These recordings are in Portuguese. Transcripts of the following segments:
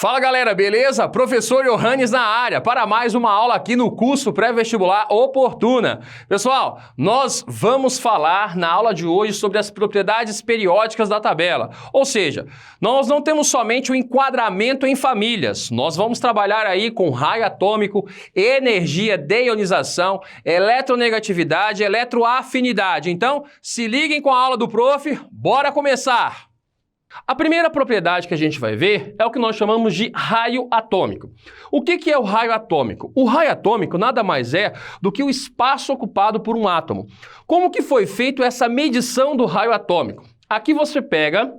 Fala galera, beleza? Professor Johannes na área para mais uma aula aqui no curso pré-vestibular Oportuna. Pessoal, nós vamos falar na aula de hoje sobre as propriedades periódicas da tabela. Ou seja, nós não temos somente o enquadramento em famílias, nós vamos trabalhar aí com raio atômico, energia de ionização, eletronegatividade, eletroafinidade. Então, se liguem com a aula do prof, bora começar! A primeira propriedade que a gente vai ver é o que nós chamamos de raio atômico. O que é o raio atômico? O raio atômico nada mais é do que o espaço ocupado por um átomo. Como que foi feita essa medição do raio atômico? Aqui você pega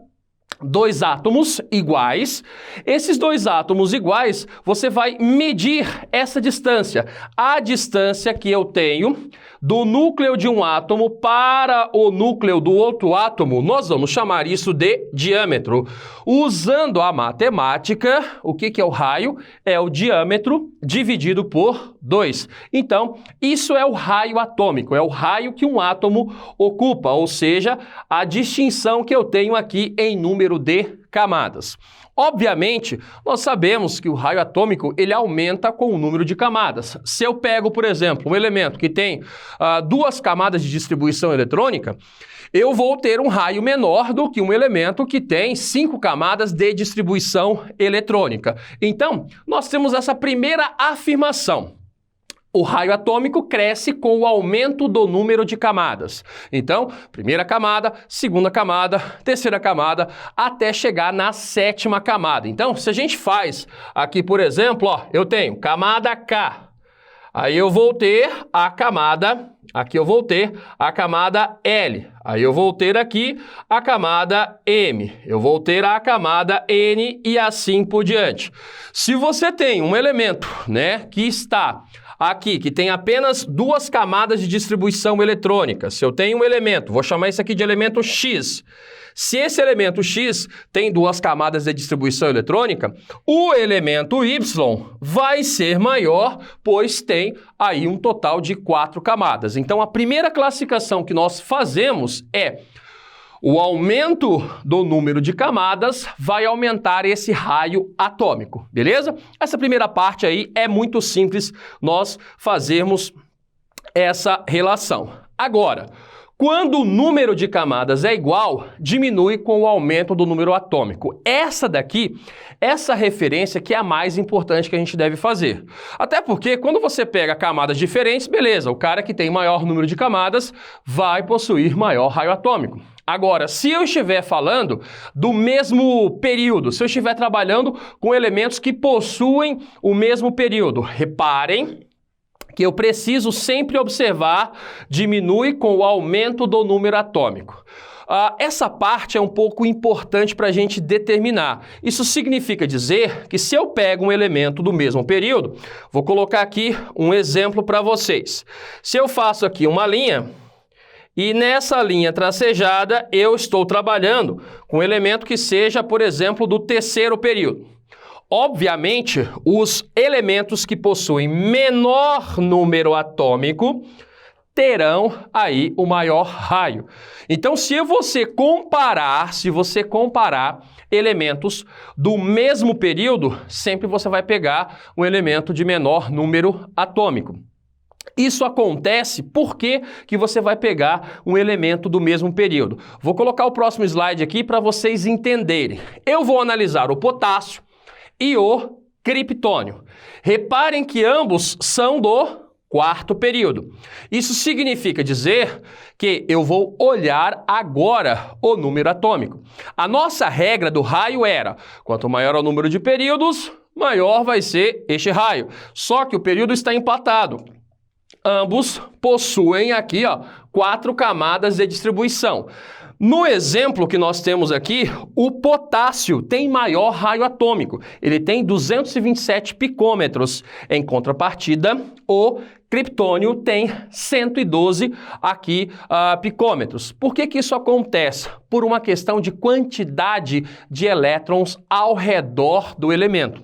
dois átomos iguais. Esses dois átomos iguais, você vai medir essa distância. A distância que eu tenho do núcleo de um átomo para o núcleo do outro átomo, nós vamos chamar isso de diâmetro. Usando a matemática, o que é o raio? É o diâmetro dividido por 2. Então, isso é o raio atômico, é o raio que um átomo ocupa, ou seja, a distinção que eu tenho aqui em número de camadas. Obviamente, nós sabemos que o raio atômico ele aumenta com o número de camadas. Se eu pego, por exemplo, um elemento que tem duas camadas de distribuição eletrônica, eu vou ter um raio menor do que um elemento que tem 5 camadas de distribuição eletrônica. Então, nós temos essa primeira afirmação. O raio atômico cresce com o aumento do número de camadas. Então, primeira camada, segunda camada, terceira camada, até chegar na sétima camada. Então, se a gente faz aqui, por exemplo, ó, eu tenho camada K. Aí eu vou ter a camada, aqui eu vou ter a camada L. Aí eu vou ter aqui a camada M. Eu vou ter a camada N e assim por diante. Se você tem um elemento, né, que está aqui, que tem apenas duas camadas de distribuição eletrônica. Se eu tenho um elemento, vou chamar isso aqui de elemento X. Se esse elemento X tem duas camadas de distribuição eletrônica, o elemento Y vai ser maior, pois tem aí um total de 4 camadas. Então, a primeira classificação que nós fazemos é o aumento do número de camadas vai aumentar esse raio atômico, beleza? Essa primeira parte aí é muito simples nós fazermos essa relação. Agora, quando o número de camadas é igual, diminui com o aumento do número atômico. Essa daqui, essa referência que é a mais importante que a gente deve fazer. Até porque quando você pega camadas diferentes, beleza, o cara que tem maior número de camadas vai possuir maior raio atômico. Agora, se eu estiver falando do mesmo período, se eu estiver trabalhando com elementos que possuem o mesmo período, reparem que eu preciso sempre observar, diminui com o aumento do número atômico. Essa parte é um pouco importante para a gente determinar. Isso significa dizer que se eu pego um elemento do mesmo período, vou colocar aqui um exemplo para vocês. Se eu faço aqui uma linha, e nessa linha tracejada eu estou trabalhando com um elemento que seja, por exemplo, do terceiro período. Obviamente, os elementos que possuem menor número atômico terão aí o maior raio. Então, se você comparar elementos do mesmo período, sempre você vai pegar um elemento de menor número atômico. Isso acontece porque que você vai pegar um elemento do mesmo período. Vou colocar o próximo slide aqui para vocês entenderem. Eu vou analisar o potássio e o criptônio. Reparem que ambos são do quarto período. Isso significa dizer que eu vou olhar agora o número atômico. A nossa regra do raio era, quanto maior o número de períodos, maior vai ser este raio. Só que o período está empatado. Ambos possuem aqui, ó, 4 camadas de distribuição. No exemplo que nós temos aqui, o potássio tem maior raio atômico. Ele tem 227 picômetros. Em contrapartida, o criptônio tem 112 aqui, picômetros. Por que isso acontece? Por uma questão de quantidade de elétrons ao redor do elemento.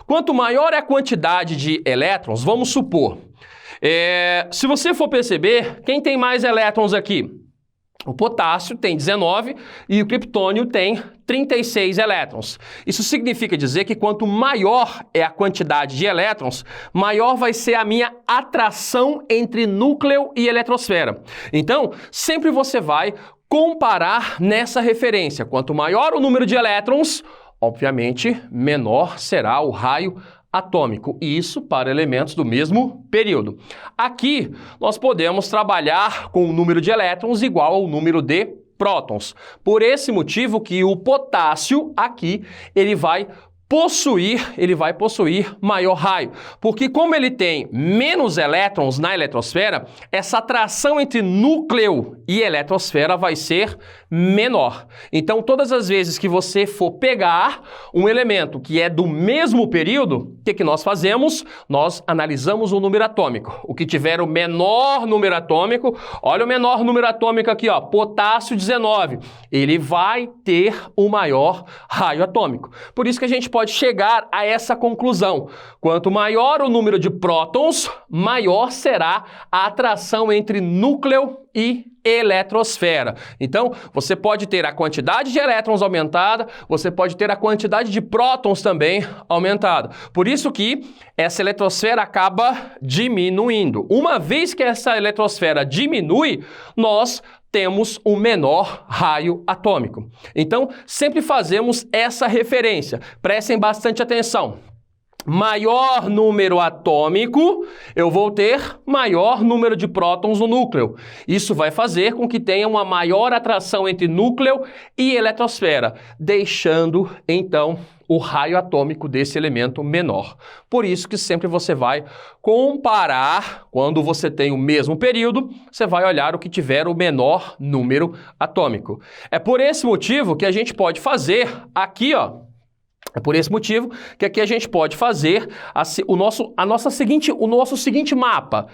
Quanto maior é a quantidade de elétrons, vamos supor, se você for perceber, quem tem mais elétrons aqui? O potássio tem 19 e o criptônio tem 36 elétrons. Isso significa dizer que quanto maior é a quantidade de elétrons, maior vai ser a minha atração entre núcleo e eletrosfera. Então, sempre você vai comparar nessa referência. Quanto maior o número de elétrons, obviamente, menor será o raio atômico, e isso para elementos do mesmo período. Aqui, nós podemos trabalhar com o número de elétrons igual ao número de prótons. Por esse motivo que o potássio aqui, ele vai possuir maior raio, porque como ele tem menos elétrons na eletrosfera, essa atração entre núcleo e eletrosfera vai ser menor. Então, todas as vezes que você for pegar um elemento que é do mesmo período, o que nós fazemos? Nós analisamos o número atômico. O que tiver o menor número atômico, olha o menor número atômico aqui, ó, potássio 19, ele vai ter o maior raio atômico. Por isso que a gente pode chegar a essa conclusão. Quanto maior o número de prótons, maior será a atração entre núcleo e eletrosfera. Então, você pode ter a quantidade de elétrons aumentada, você pode ter a quantidade de prótons também aumentada. Por isso que essa eletrosfera acaba diminuindo. Uma vez que essa eletrosfera diminui, nós temos um menor raio atômico. Então, sempre fazemos essa referência. Prestem bastante atenção. Maior número atômico, eu vou ter maior número de prótons no núcleo. Isso vai fazer com que tenha uma maior atração entre núcleo e eletrosfera, deixando, então, o raio atômico desse elemento menor. Por isso que sempre você vai comparar, quando você tem o mesmo período, você vai olhar o que tiver o menor número atômico. É por esse motivo que a gente pode fazer aqui, ó, é por esse motivo que aqui a gente pode fazer o nosso seguinte mapa.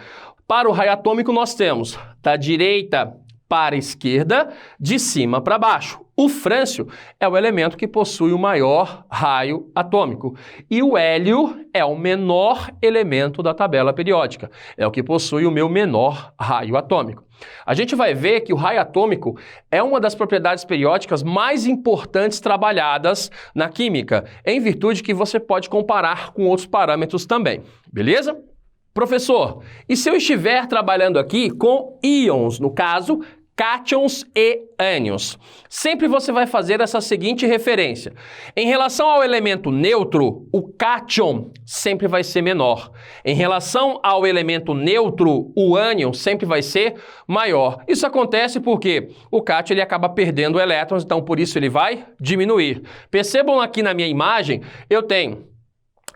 Para o raio atômico nós temos da direita para a esquerda, de cima para baixo. O frâncio é o elemento que possui o maior raio atômico. E o hélio é o menor elemento da tabela periódica. É o que possui o meu menor raio atômico. A gente vai ver que o raio atômico é uma das propriedades periódicas mais importantes trabalhadas na química, em virtude que você pode comparar com outros parâmetros também. Beleza? Professor, e se eu estiver trabalhando aqui com íons, no caso, cátions e ânions? Sempre você vai fazer essa seguinte referência. Em relação ao elemento neutro, o cátion sempre vai ser menor. Em relação ao elemento neutro, o ânion sempre vai ser maior. Isso acontece porque o cátion ele acaba perdendo elétrons, então por isso ele vai diminuir. Percebam aqui na minha imagem, eu tenho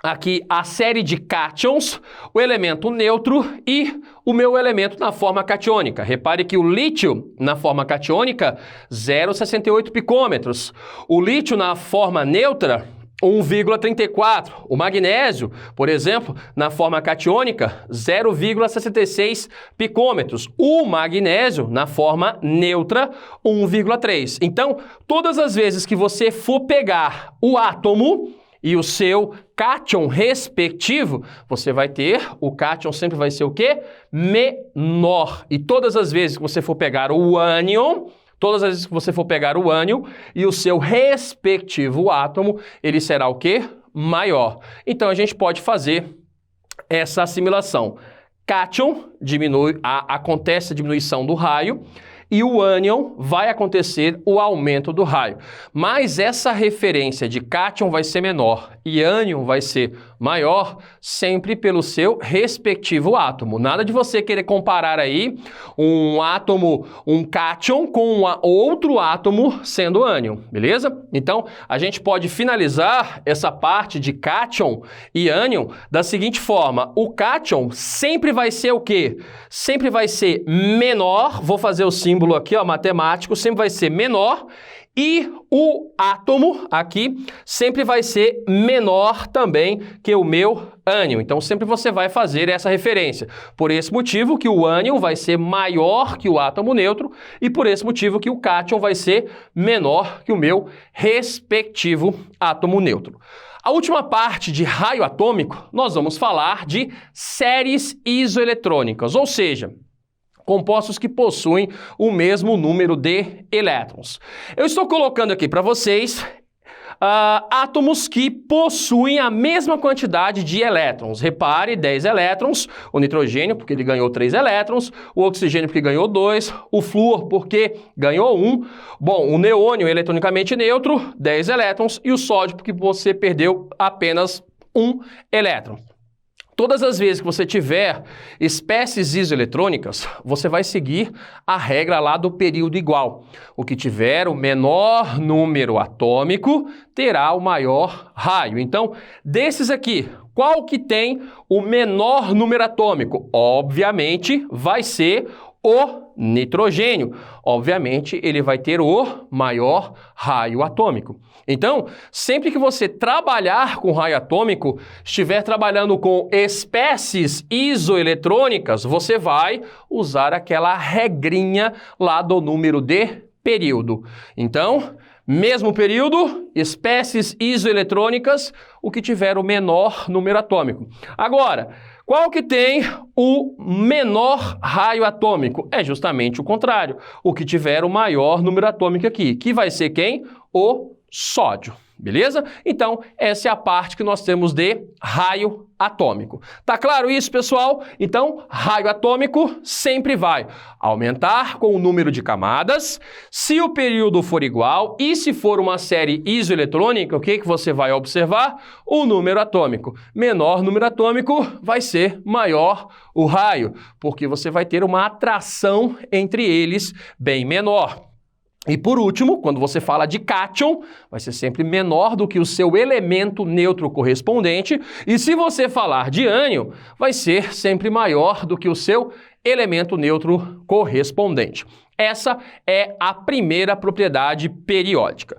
aqui a série de cátions, o elemento neutro e o meu elemento na forma catiônica. Repare que o lítio na forma catiônica, 0,68 picômetros. O lítio na forma neutra, 1,34. O magnésio, por exemplo, na forma catiônica, 0,66 picômetros. O magnésio, na forma neutra, 1,3. Então, todas as vezes que você for pegar o átomo e o seu cátion respectivo, você vai ter, o cátion sempre vai ser o quê? Menor. E todas as vezes que você for pegar o ânion, todas as vezes que você for pegar o ânion e o seu respectivo átomo, ele será o quê? Maior. Então, a gente pode fazer essa assimilação. Cátion acontece a diminuição do raio, e o ânion vai acontecer o aumento do raio. Mas essa referência de cátion vai ser menor e ânion vai ser maior sempre pelo seu respectivo átomo. Nada de você querer comparar aí um átomo, um cátion com outro átomo sendo ânion, beleza? Então, a gente pode finalizar essa parte de cátion e ânion da seguinte forma. O cátion sempre vai ser o quê? Sempre vai ser menor, vou fazer o símbolo aqui, ó, matemático, sempre vai ser menor, e o átomo aqui sempre vai ser menor também que o meu ânion. Então, sempre você vai fazer essa referência. Por esse motivo que o ânion vai ser maior que o átomo neutro e por esse motivo que o cátion vai ser menor que o meu respectivo átomo neutro. A última parte de raio atômico, nós vamos falar de séries isoeletrônicas, ou seja, compostos que possuem o mesmo número de elétrons. Eu estou colocando aqui para vocês átomos que possuem a mesma quantidade de elétrons. Repare, 10 elétrons, o nitrogênio porque ele ganhou 3 elétrons, o oxigênio porque ganhou 2, o flúor porque ganhou 1, bom, o neônio eletronicamente neutro, 10 elétrons, e o sódio porque você perdeu apenas 1 elétron. Todas as vezes que você tiver espécies isoeletrônicas, você vai seguir a regra lá do período igual. O que tiver o menor número atômico terá o maior raio. Então, desses aqui, qual que tem o menor número atômico? Obviamente, vai ser o nitrogênio. Obviamente, ele vai ter o maior raio atômico. Então, sempre que você trabalhar com raio atômico, estiver trabalhando com espécies isoeletrônicas, você vai usar aquela regrinha lá do número de período. Então, mesmo período, espécies isoeletrônicas, o que tiver o menor número atômico. Agora, qual que tem o menor raio atômico? É justamente o contrário. O que tiver o maior número atômico aqui, que vai ser quem? O sódio, beleza? Então, essa é a parte que nós temos de raio atômico. Tá claro isso, pessoal? Então, raio atômico sempre vai aumentar com o número de camadas, se o período for igual e se for uma série isoeletrônica, o que você vai observar? O número atômico. Menor número atômico vai ser maior o raio, porque você vai ter uma atração entre eles bem menor. E por último, quando você fala de cátion, vai ser sempre menor do que o seu elemento neutro correspondente. E se você falar de ânion, vai ser sempre maior do que o seu elemento neutro correspondente. Essa é a primeira propriedade periódica.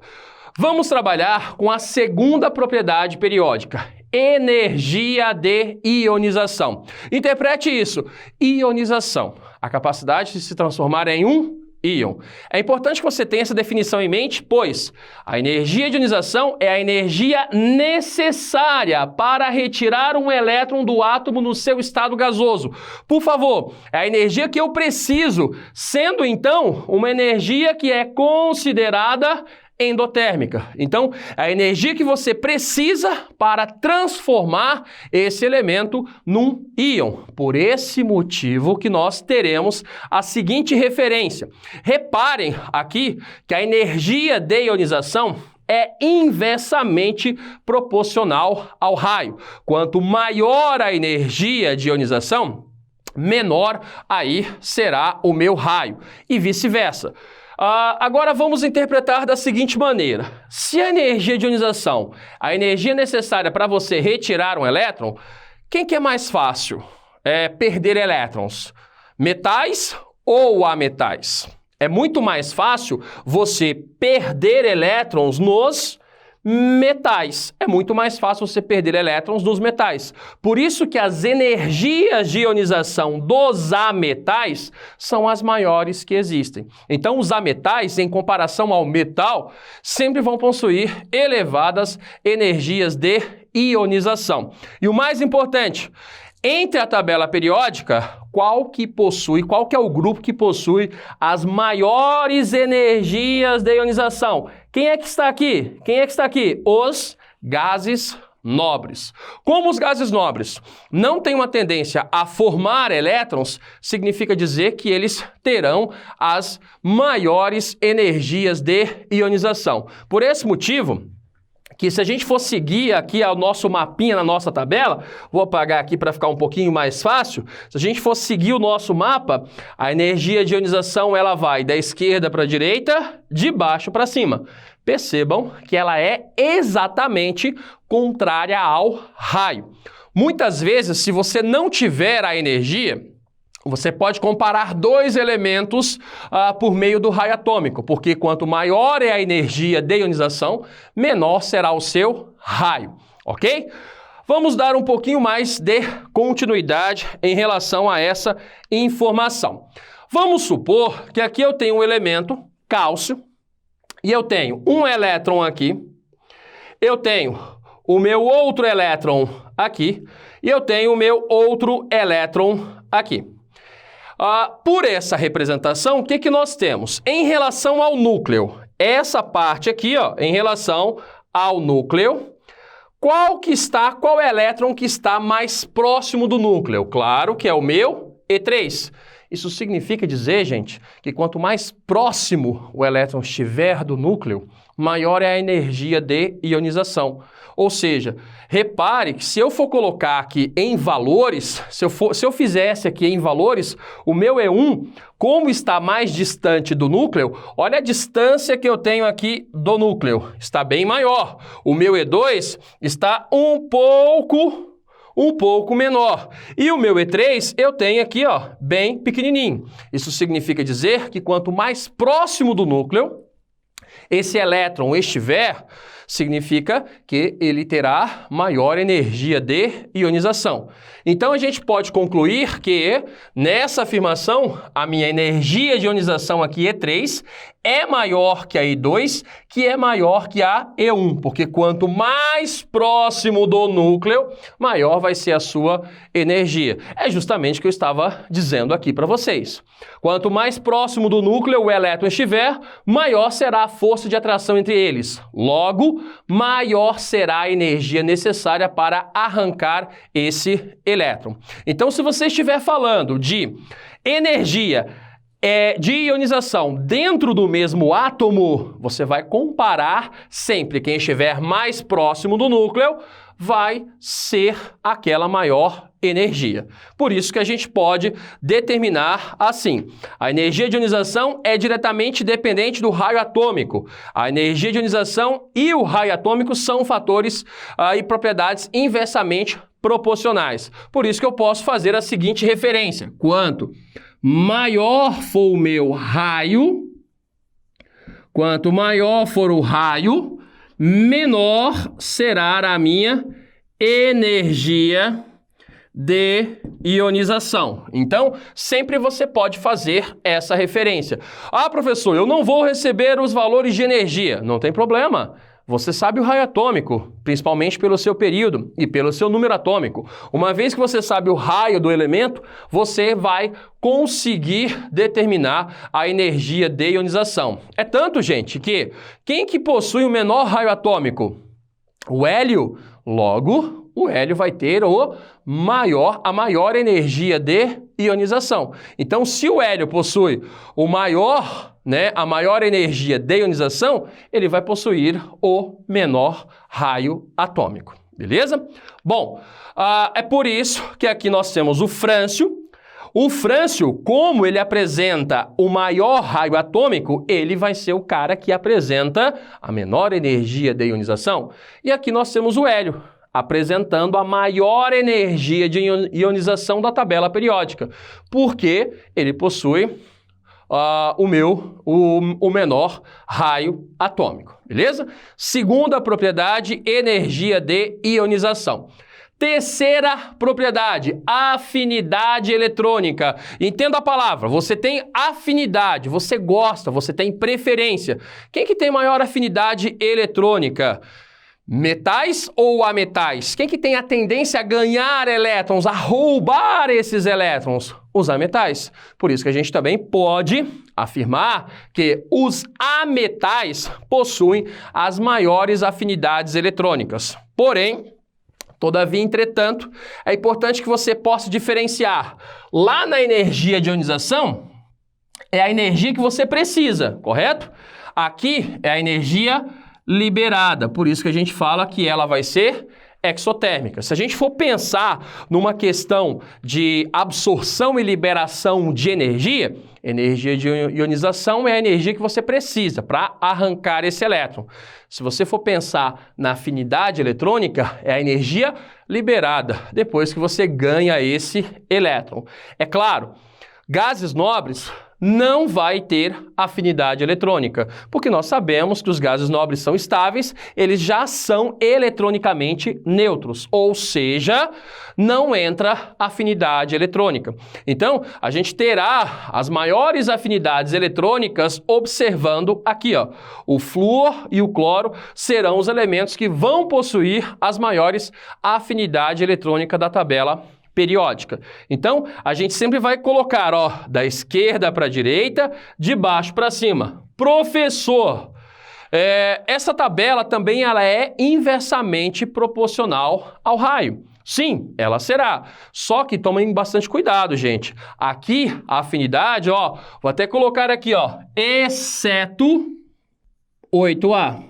Vamos trabalhar com a segunda propriedade periódica. Energia de ionização. Interprete isso. Ionização. A capacidade de se transformar em um íon. É importante que você tenha essa definição em mente, pois a energia de ionização é a energia necessária para retirar um elétron do átomo no seu estado gasoso. Por favor, é a energia que eu preciso, sendo então uma energia que é considerada endotérmica. Então, é a energia que você precisa para transformar esse elemento num íon. Por esse motivo que nós teremos a seguinte referência. Reparem aqui que a energia de ionização é inversamente proporcional ao raio. Quanto maior a energia de ionização, menor aí será o meu raio e vice-versa. Agora vamos interpretar da seguinte maneira. Se a energia de ionização, a energia necessária para você retirar um elétron, quem que é mais fácil perder elétrons? Metais ou ametais? É muito mais fácil você perder elétrons nos metais. É muito mais fácil você perder elétrons nos metais. Por isso que as energias de ionização dos ametais são as maiores que existem. Então, os ametais, em comparação ao metal, sempre vão possuir elevadas energias de ionização. E o mais importante, entre a tabela periódica, qual que é o grupo que possui as maiores energias de ionização? Quem é que está aqui? Os gases nobres. Como os gases nobres não têm uma tendência a formar elétrons, significa dizer que eles terão as maiores energias de ionização. Por esse motivo, que se a gente for seguir aqui o nosso mapinha na nossa tabela, vou apagar aqui para ficar um pouquinho mais fácil, se a gente for seguir o nosso mapa, a energia de ionização ela vai da esquerda para a direita, de baixo para cima. Percebam que ela é exatamente contrária ao raio. Muitas vezes, se você não tiver a energia, você pode comparar dois elementos por meio do raio atômico, porque quanto maior é a energia de ionização, menor será o seu raio, ok? Vamos dar um pouquinho mais de continuidade em relação a essa informação. Vamos supor que aqui eu tenho um elemento, cálcio, e eu tenho um elétron aqui, eu tenho o meu outro elétron aqui, e eu tenho o meu outro elétron aqui. Por essa representação, o que que nós temos? Em relação ao núcleo, essa parte aqui, ó, em relação ao núcleo, qual elétron que está mais próximo do núcleo? Claro que é o meu E3. Isso significa dizer, gente, que quanto mais próximo o elétron estiver do núcleo, maior é a energia de ionização. Ou seja, repare que se eu for colocar aqui em valores, se eu fizesse aqui em valores, o meu E1, como está mais distante do núcleo, olha a distância que eu tenho aqui do núcleo, está bem maior. O meu E2 está um pouco menor. E o meu E3 eu tenho aqui, ó, bem pequenininho. Isso significa dizer que quanto mais próximo do núcleo esse elétron estiver, significa que ele terá maior energia de ionização. Então, a gente pode concluir que, nessa afirmação, a minha energia de ionização aqui, E3, é maior que a E2, que é maior que a E1, porque quanto mais próximo do núcleo, maior vai ser a sua energia. É justamente o que eu estava dizendo aqui para vocês. Quanto mais próximo do núcleo o elétron estiver, maior será a força de atração entre eles. Logo, maior será a energia necessária para arrancar esse elétron. Então, se você estiver falando de energia de ionização dentro do mesmo átomo, você vai comparar sempre quem estiver mais próximo do núcleo vai ser aquela maior energia. Por isso que a gente pode determinar assim: a energia de ionização é diretamente dependente do raio atômico. A energia de ionização e o raio atômico são fatores e propriedades inversamente proporcionais. Por isso que eu posso fazer a seguinte referência: quanto maior for o meu raio, quanto maior for o raio, menor será a minha energia de ionização. Então, sempre você pode fazer essa referência. Ah, professor, eu não vou receber os valores de energia. Não tem problema. Você sabe o raio atômico, principalmente pelo seu período e pelo seu número atômico. Uma vez que você sabe o raio do elemento, você vai conseguir determinar a energia de ionização. É tanto, gente, que quem que possui o menor raio atômico? O hélio. Logo, o hélio vai ter a maior energia de ionização. Então, se o hélio possui a maior energia de ionização, ele vai possuir o menor raio atômico. Beleza? Bom, é por isso que aqui nós temos o frâncio. O frâncio, como ele apresenta o maior raio atômico, ele vai ser o cara que apresenta a menor energia de ionização. E aqui nós temos o hélio, apresentando a maior energia de ionização da tabela periódica, porque ele possui o menor raio atômico, beleza? Segunda propriedade, energia de ionização. Terceira propriedade, afinidade eletrônica. Entenda a palavra, você tem afinidade, você gosta, você tem preferência. Quem que tem maior afinidade eletrônica? Metais ou ametais? Quem que tem a tendência a ganhar elétrons, a roubar esses elétrons? Os ametais. Por isso que a gente também pode afirmar que os ametais possuem as maiores afinidades eletrônicas. Porém, todavia, entretanto, é importante que você possa diferenciar. Lá na energia de ionização, é a energia que você precisa, correto? Aqui é a energia liberada, por isso que a gente fala que ela vai ser exotérmica. Se a gente for pensar numa questão de absorção e liberação de energia, energia de ionização é a energia que você precisa para arrancar esse elétron. Se você for pensar na afinidade eletrônica, é a energia liberada depois que você ganha esse elétron. É claro, gases nobres não vai ter afinidade eletrônica, porque nós sabemos que os gases nobres são estáveis, eles já são eletronicamente neutros, ou seja, não entra afinidade eletrônica. Então, a gente terá as maiores afinidades eletrônicas observando aqui, ó, o flúor e o cloro serão os elementos que vão possuir as maiores afinidade eletrônica da tabela periódica. Então, a gente sempre vai colocar, ó, da esquerda para a direita, de baixo para cima. Professor, essa tabela também ela é inversamente proporcional ao raio. Sim, ela será. Só que tomem bastante cuidado, gente. Aqui, a afinidade, ó, vou até colocar aqui, ó, exceto 8A.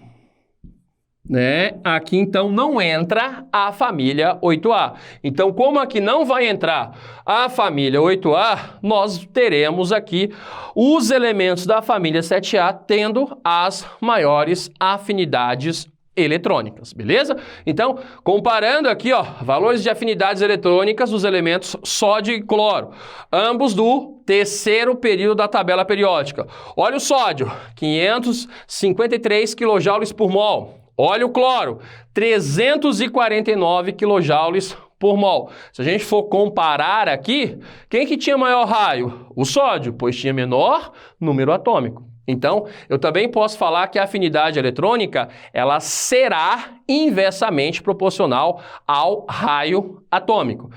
Né? Aqui, então, não entra a família 8A. Então, como aqui não vai entrar a família 8A, nós teremos aqui os elementos da família 7A tendo as maiores afinidades eletrônicas, beleza? Então, comparando aqui, ó, valores de afinidades eletrônicas dos elementos sódio e cloro, ambos do terceiro período da tabela periódica. Olha o sódio, 553 kJ por mol. Olha o cloro, 349 kJ por mol. Se a gente for comparar aqui, quem que tinha maior raio? O sódio, pois tinha menor número atômico. Então, eu também posso falar que a afinidade eletrônica, ela será inversamente proporcional ao raio atômico.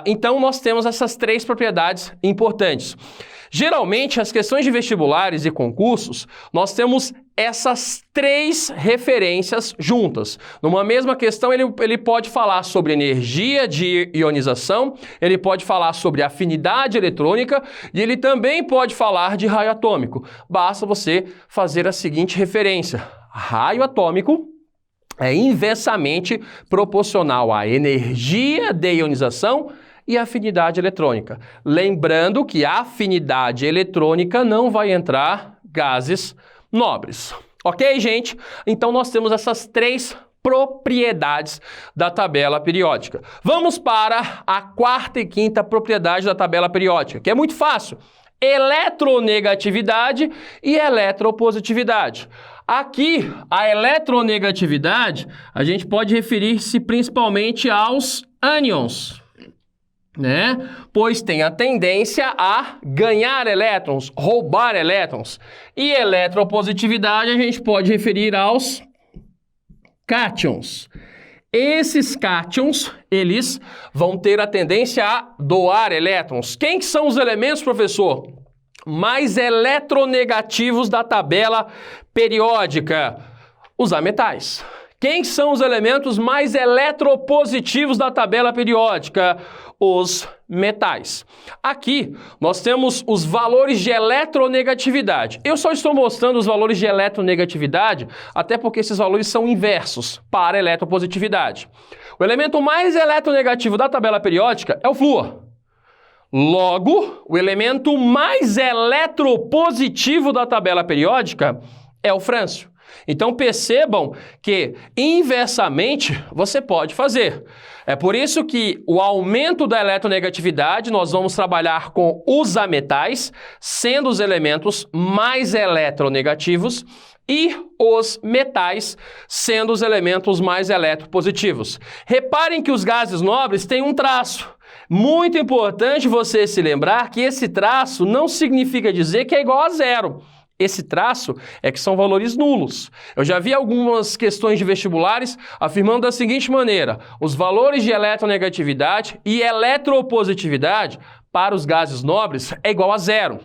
Então, nós temos essas três propriedades importantes. Geralmente, as questões de vestibulares e concursos, nós temos essas três referências juntas. Numa mesma questão, ele pode falar sobre energia de ionização, ele pode falar sobre afinidade eletrônica e ele também pode falar de raio atômico. Basta você fazer a seguinte referência. Raio atômico é inversamente proporcional à energia de ionização e afinidade eletrônica. Lembrando que a afinidade eletrônica não vai entrar gases nobres. Ok, gente? Então, nós temos essas três propriedades da tabela periódica. Vamos para a quarta e quinta propriedade da tabela periódica, que é muito fácil. Eletronegatividade e eletropositividade. Aqui, a eletronegatividade, a gente pode referir-se principalmente aos ânions, né? Pois tem a tendência a ganhar elétrons, roubar elétrons. E eletropositividade a gente pode referir aos cátions. Esses cátions, eles vão ter a tendência a doar elétrons. Quem que são os elementos, professor, mais eletronegativos da tabela periódica? Os ametais. Quem são os elementos mais eletropositivos da tabela periódica? Os metais. Aqui nós temos os valores de eletronegatividade. Eu só estou mostrando os valores de eletronegatividade, até porque esses valores são inversos para a eletropositividade. O elemento mais eletronegativo da tabela periódica é o flúor. Logo, o elemento mais eletropositivo da tabela periódica é o frâncio. Então, percebam que, inversamente, você pode fazer. É por isso que o aumento da eletronegatividade, nós vamos trabalhar com os ametais, sendo os elementos mais eletronegativos, e os metais, sendo os elementos mais eletropositivos. Reparem que os gases nobres têm um traço. Muito importante você se lembrar que esse traço não significa dizer que é igual a zero. Esse traço é que são valores nulos. Eu já vi algumas questões de vestibulares afirmando da seguinte maneira: os valores de eletronegatividade e eletropositividade para os gases nobres é igual a zero.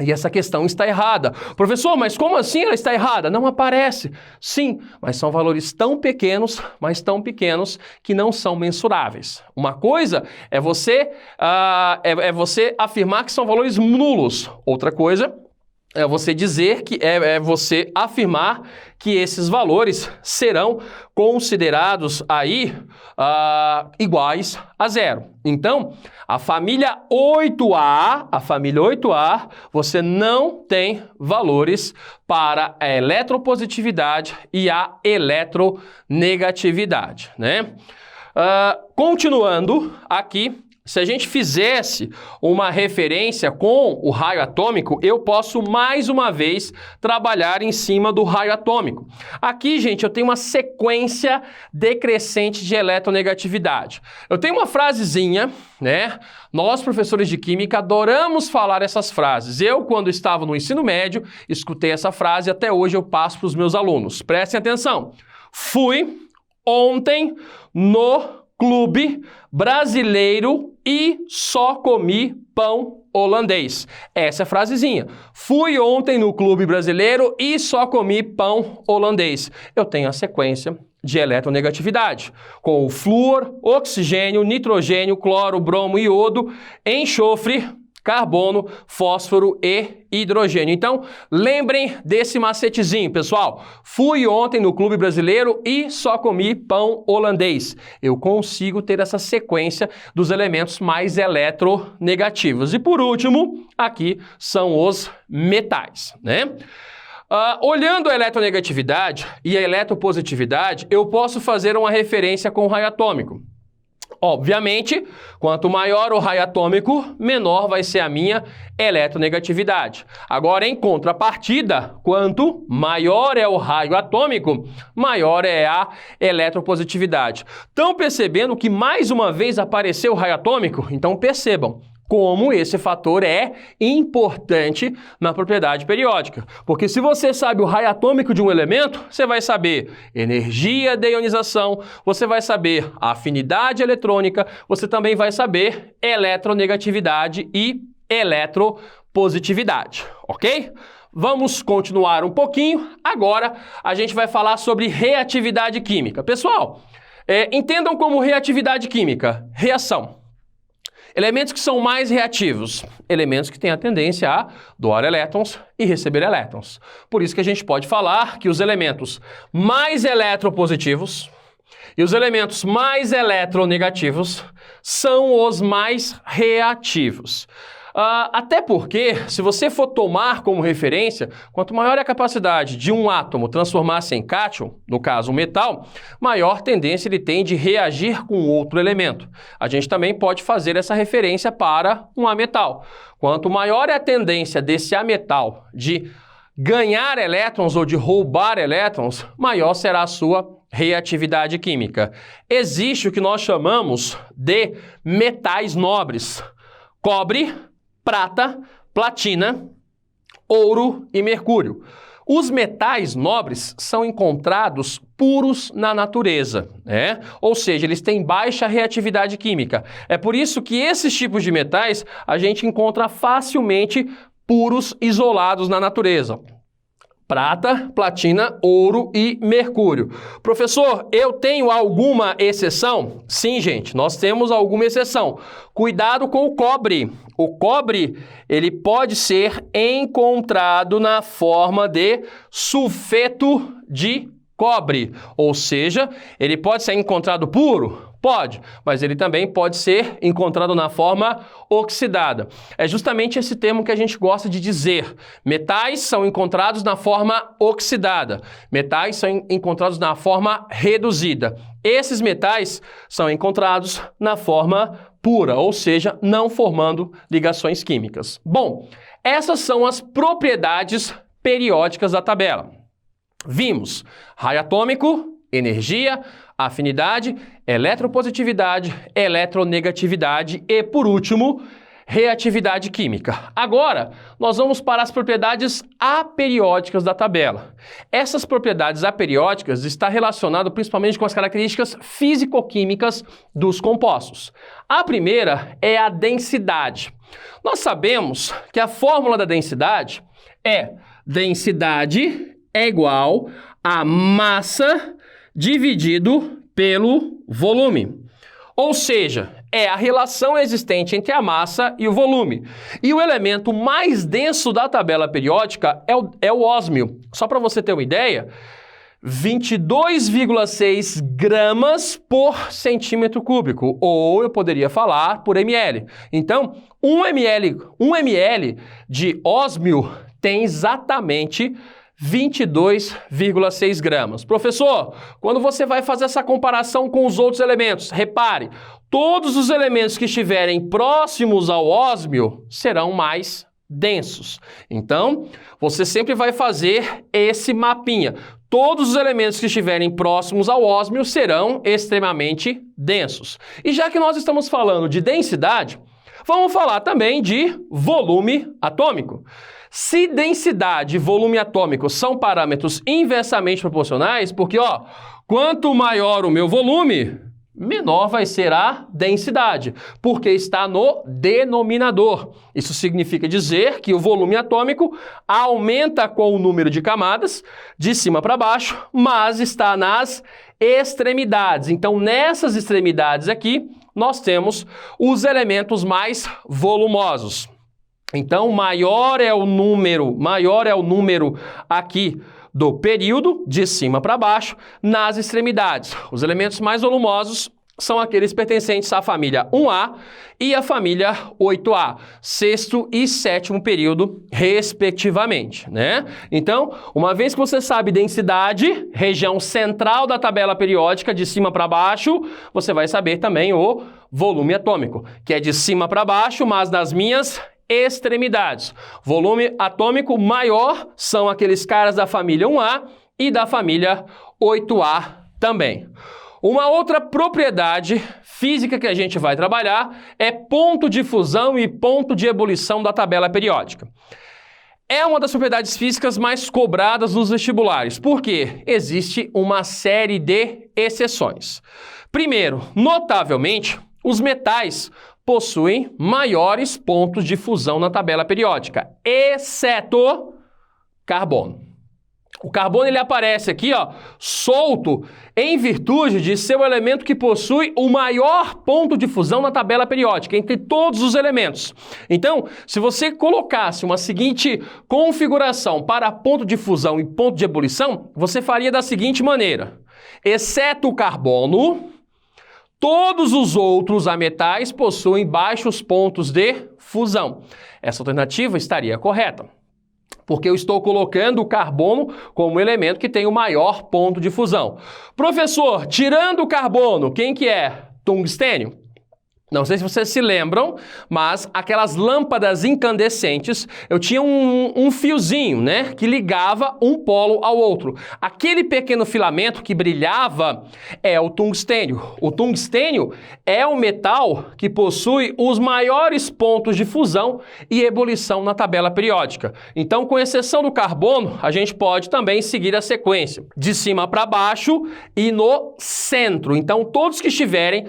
E essa questão está errada. Professor, mas como assim ela está errada? Não aparece. Sim, mas são valores tão pequenos, mas tão pequenos que não são mensuráveis. Uma coisa é você afirmar que são valores nulos. Outra coisa é você dizer que você afirmar que esses valores serão considerados aí iguais a zero. Então, a família 8A, você não tem valores para a eletropositividade e a eletronegatividade, né? Continuando aqui, se a gente fizesse uma referência com o raio atômico, eu posso mais uma vez trabalhar em cima do raio atômico. Aqui, gente, eu tenho uma sequência decrescente de eletronegatividade. Eu tenho uma frasezinha, né? Nós, professores de química, adoramos falar essas frases. Eu, quando estava no ensino médio, escutei essa frase e até hoje eu passo para os meus alunos. Prestem atenção. Fui ontem no clube brasileiro e só comi pão holandês. Essa é a frasezinha. Fui ontem no clube brasileiro e só comi pão holandês. Eu tenho a sequência de eletronegatividade, com o flúor, oxigênio, nitrogênio, cloro, bromo, iodo, enxofre, carbono, fósforo e hidrogênio. Então, lembrem desse macetezinho, pessoal. Fui ontem no clube brasileiro e só comi pão holandês. Eu consigo ter essa sequência dos elementos mais eletronegativos. E por último, aqui são os metais, né? Olhando a eletronegatividade e a eletropositividade, eu posso fazer uma referência com o raio atômico. Obviamente, quanto maior o raio atômico, menor vai ser a minha eletronegatividade. Agora, em contrapartida, quanto maior é o raio atômico, maior é a eletropositividade. Estão percebendo que mais uma vez apareceu o raio atômico? Então percebam como esse fator é importante na propriedade periódica. Porque se você sabe o raio atômico de um elemento, você vai saber energia de ionização, você vai saber a afinidade eletrônica, você também vai saber eletronegatividade e eletropositividade, ok? Vamos continuar um pouquinho. Agora a gente vai falar sobre reatividade química. Pessoal, entendam como reatividade química, reação. Elementos que são mais reativos, elementos que têm a tendência a doar elétrons e receber elétrons. Por isso que a gente pode falar que os elementos mais eletropositivos e os elementos mais eletronegativos são os mais reativos. Até porque, se você for tomar como referência, quanto maior é a capacidade de um átomo transformar-se em cátion, no caso um metal, maior tendência ele tem de reagir com outro elemento. A gente também pode fazer essa referência para um ametal. Quanto maior é a tendência desse ametal de ganhar elétrons ou de roubar elétrons, maior será a sua reatividade química. Existe o que nós chamamos de metais nobres: cobre, prata, platina, ouro e mercúrio. Os metais nobres são encontrados puros na natureza, né? Ou seja, eles têm baixa reatividade química. É por isso que esses tipos de metais a gente encontra facilmente puros isolados na natureza. Prata, platina, ouro e mercúrio. Professor, eu tenho alguma exceção? Sim, gente, nós temos alguma exceção. Cuidado com o cobre. O cobre, ele pode ser encontrado na forma de sulfeto de cobre. Ou seja, ele pode ser encontrado puro? Pode, mas ele também pode ser encontrado na forma oxidada. É justamente esse termo que a gente gosta de dizer. Metais são encontrados na forma oxidada. Metais são encontrados na forma reduzida. Esses metais são encontrados na forma pura, ou seja, não formando ligações químicas. Bom, essas são as propriedades periódicas da tabela. Vimos raio atômico, energia, afinidade, eletropositividade, eletronegatividade e, por último, reatividade química. Agora, nós vamos para as propriedades aperiódicas da tabela. Essas propriedades aperiódicas estão relacionadas principalmente com as características físico-químicas dos compostos. A primeira é a densidade. Nós sabemos que a fórmula da densidade é densidade é igual a massa dividido pelo volume. Ou seja, é a relação existente entre a massa e o volume. E o elemento mais denso da tabela periódica é o ósmio. Só para você ter uma ideia, 22,6 gramas por centímetro cúbico, ou eu poderia falar por ml. Então, 1 ml de ósmio tem exatamente 22,6 gramas. Professor, quando você vai fazer essa comparação com os outros elementos, repare, todos os elementos que estiverem próximos ao ósmio serão mais densos. Então, você sempre vai fazer esse mapinha. Todos os elementos que estiverem próximos ao ósmio serão extremamente densos. E já que nós estamos falando de densidade, vamos falar também de volume atômico. Se densidade e volume atômico são parâmetros inversamente proporcionais, porque, quanto maior o meu volume, menor vai ser a densidade, porque está no denominador. Isso significa dizer que o volume atômico aumenta com o número de camadas, de cima para baixo, mas está nas extremidades. Então, nessas extremidades aqui, nós temos os elementos mais volumosos. Então, maior é o número aqui do período, de cima para baixo, nas extremidades. Os elementos mais volumosos são aqueles pertencentes à família 1A e à família 8A, sexto e sétimo período, respectivamente, né? Então, uma vez que você sabe densidade, região central da tabela periódica, de cima para baixo, você vai saber também o volume atômico, que é de cima para baixo, mas nas minhas extremidades. Volume atômico maior são aqueles caras da família 1A e da família 8A também. Uma outra propriedade física que a gente vai trabalhar é ponto de fusão e ponto de ebulição da tabela periódica. É uma das propriedades físicas mais cobradas nos vestibulares, porque existe uma série de exceções. Primeiro, notavelmente, os metais possuem maiores pontos de fusão na tabela periódica, exceto carbono. O carbono ele aparece aqui, ó, solto em virtude de ser o elemento que possui o maior ponto de fusão na tabela periódica, entre todos os elementos. Então, se você colocasse uma seguinte configuração para ponto de fusão e ponto de ebulição, você faria da seguinte maneira: exceto o carbono, todos os outros ametais possuem baixos pontos de fusão. Essa alternativa estaria correta, porque eu estou colocando o carbono como elemento que tem o maior ponto de fusão. Professor, tirando o carbono, quem que é? Tungstênio? Não sei se vocês se lembram, mas aquelas lâmpadas incandescentes, eu tinha um fiozinho, né, que ligava um polo ao outro. Aquele pequeno filamento que brilhava é o tungstênio. O tungstênio é o metal que possui os maiores pontos de fusão e ebulição na tabela periódica. Então, com exceção do carbono, a gente pode também seguir a sequência de cima para baixo e no centro. Então, todos que estiverem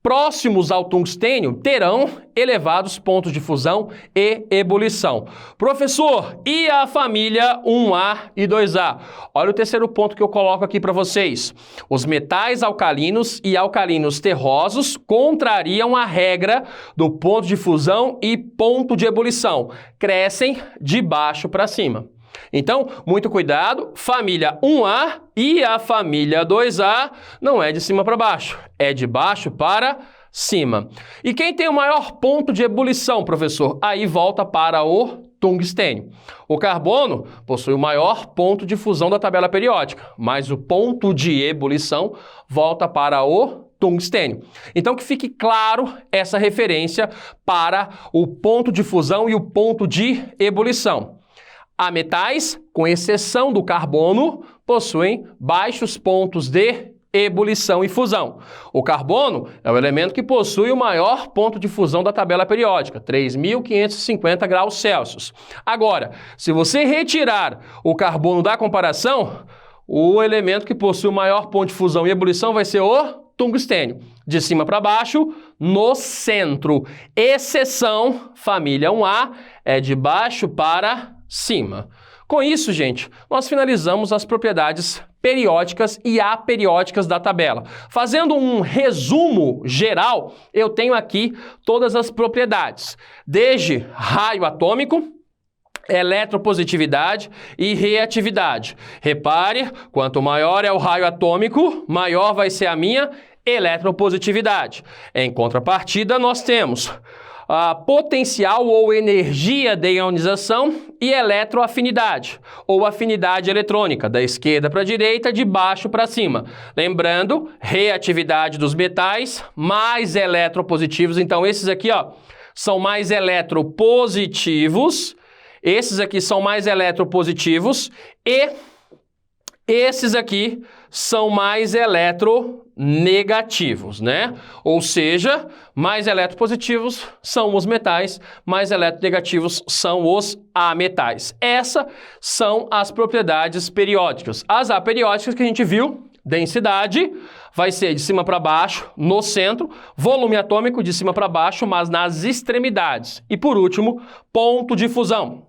próximos ao tungstênio terão elevados pontos de fusão e ebulição. Professor, e a família 1A e 2A? Olha o terceiro ponto que eu coloco aqui para vocês. Os metais alcalinos e alcalinos terrosos contrariam a regra do ponto de fusão e ponto de ebulição. Crescem de baixo para cima. Então, muito cuidado, família 1A e a família 2A não é de cima para baixo, é de baixo para cima. E quem tem o maior ponto de ebulição, professor? Aí volta para o tungstênio. O carbono possui o maior ponto de fusão da tabela periódica, mas o ponto de ebulição volta para o tungstênio. Então, que fique claro essa referência para o ponto de fusão e o ponto de ebulição. Há metais, com exceção do carbono, possuem baixos pontos de ebulição e fusão. O carbono é o elemento que possui o maior ponto de fusão da tabela periódica, 3.550 graus Celsius. Agora, se você retirar o carbono da comparação, o elemento que possui o maior ponto de fusão e ebulição vai ser o tungstênio. De cima para baixo, no centro. Exceção, família 1A, é de baixo para cima. Com isso, gente, nós finalizamos as propriedades periódicas e aperiódicas da tabela. Fazendo um resumo geral, eu tenho aqui todas as propriedades, desde raio atômico, eletropositividade e reatividade. Repare, quanto maior é o raio atômico, maior vai ser a minha eletropositividade. Em contrapartida, nós temos a potencial ou energia de ionização e eletroafinidade, ou afinidade eletrônica, da esquerda para a direita, de baixo para cima. Lembrando, reatividade dos metais, mais eletropositivos. Então, esses aqui, ó, são mais eletropositivos, esses aqui são mais eletropositivos e esses aqui são mais eletronegativos, né? Ou seja, mais eletropositivos são os metais, mais eletronegativos são os ametais. Essas são as propriedades periódicas. As aperiódicas que a gente viu densidade vai ser de cima para baixo no centro, volume atômico de cima para baixo, mas nas extremidades. E por último, ponto de fusão.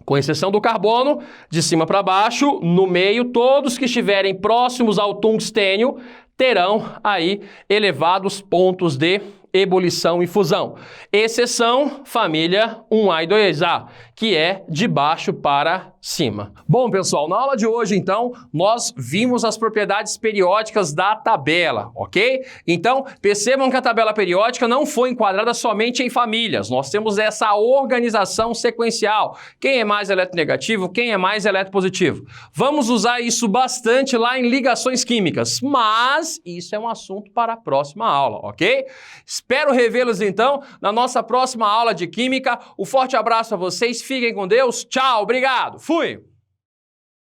Com exceção do carbono, de cima para baixo, no meio, todos que estiverem próximos ao tungstênio terão aí elevados pontos de ebulição e fusão. Exceção, família 1A e 2A, que é de baixo para cima. Bom, pessoal, na aula de hoje, então, nós vimos as propriedades periódicas da tabela, ok? Então, percebam que a tabela periódica não foi enquadrada somente em famílias. Nós temos essa organização sequencial. Quem é mais eletronegativo, quem é mais eletropositivo. Vamos usar isso bastante lá em ligações químicas, mas isso é um assunto para a próxima aula, ok? Espero revê-los, então, na nossa próxima aula de Química. Um forte abraço a vocês, fiquem com Deus, tchau, obrigado, fui!